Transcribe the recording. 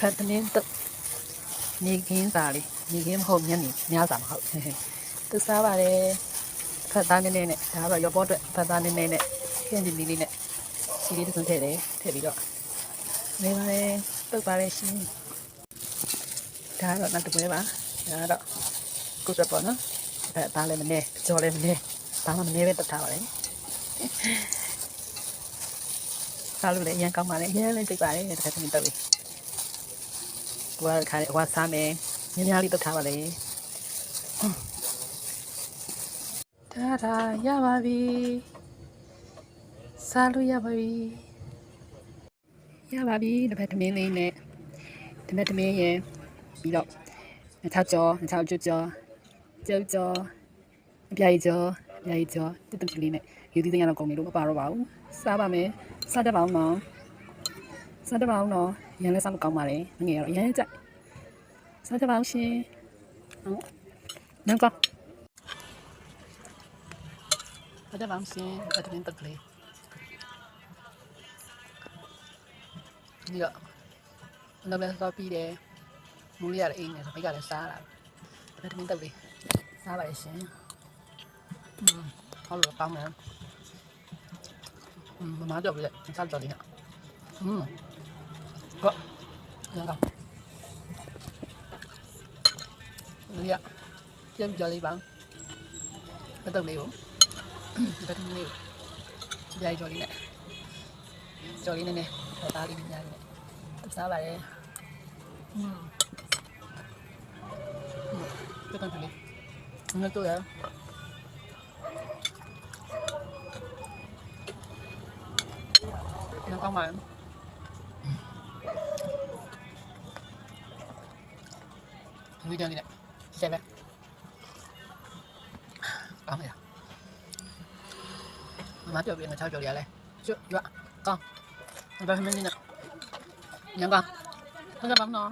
တ်တမင်းတုတ်နေခင်းစားလေးနေခင်းမဟုတ်ညနေညစာမဟုတ်သူစားပါတယ်ဖတ်သားနည်းနည်းနဲ့ဒါကတော့ရောပေါ်အတွက်ဖတ်သားနည်းနည်းနဲ့ခင်းဒီလေးနဲ့စီလေးတစ်စုံထည့်တယ်ထည့်ပြီးတော့နေပါတယ်တုတ်ပါတယ်ရှင်ဒါကတော့နောက်တစ်ပွဲပါဒါကတော့ကုသပေါ်နော်ဖတ်သားလည်းမနေကြော်လည်းမနေဘာမှမနေပဲတက်ထားပါတယ်စားလို့လည်းအရင်ကောင်းပါလေအရင်လည်းသိပါတယ်တစ်ခါတည်းတုတ်လေးကိုယ်ကခါဝါစားမယ်ညများလေးတုတ်ထားပါလေဒါရပါပြီစားလို့ရပါပြီတစ်ဖက်သမင်းလေးနဲ့တစ်ဖက်သမင်းရဲ့ပြီးတော့နှစ်ထောက်ကျော်ကျွတ်ကျော်အပြားကြီးကျော်တစ်တူလေးနဲ့ယူသီးသိမ်းရတော့ကုန်ပြီလို့မပါတော့ပါဘူးစားပါမယ်စားတတ်ပါအောင်နော်ရန်လည်းစားလို့ကောင်းပါလေငယ်ရတော့ရန်ကြိုက်စားတတ်ပါအောင်ရှင်ဟုတ်နောက်ကောစားတတ်ပါအောင်ရှင်ပတ်တင်တုတ်ကလေးဒီတော့နောက်လည်းစားပြီးတယ်မူလေးရတဲ့အိမ်နဲ့ဆိုဘိတ်ကလည်းစားတာပတ်တင်တုတ်လေးစားပါရဲ့ရှင်好了，当然，妈妈叫不对，你看这里呢，好，你看，这里，先叫你帮，不得了，不得了，这里叫你呢，我打理人家呢，啥玩意？这个这里，你看多少？nó không mà video này xem đây có mày à má cho việc là sao cho đi đây chưa con bây giờ mình đi nè nhận con không cho bấm nó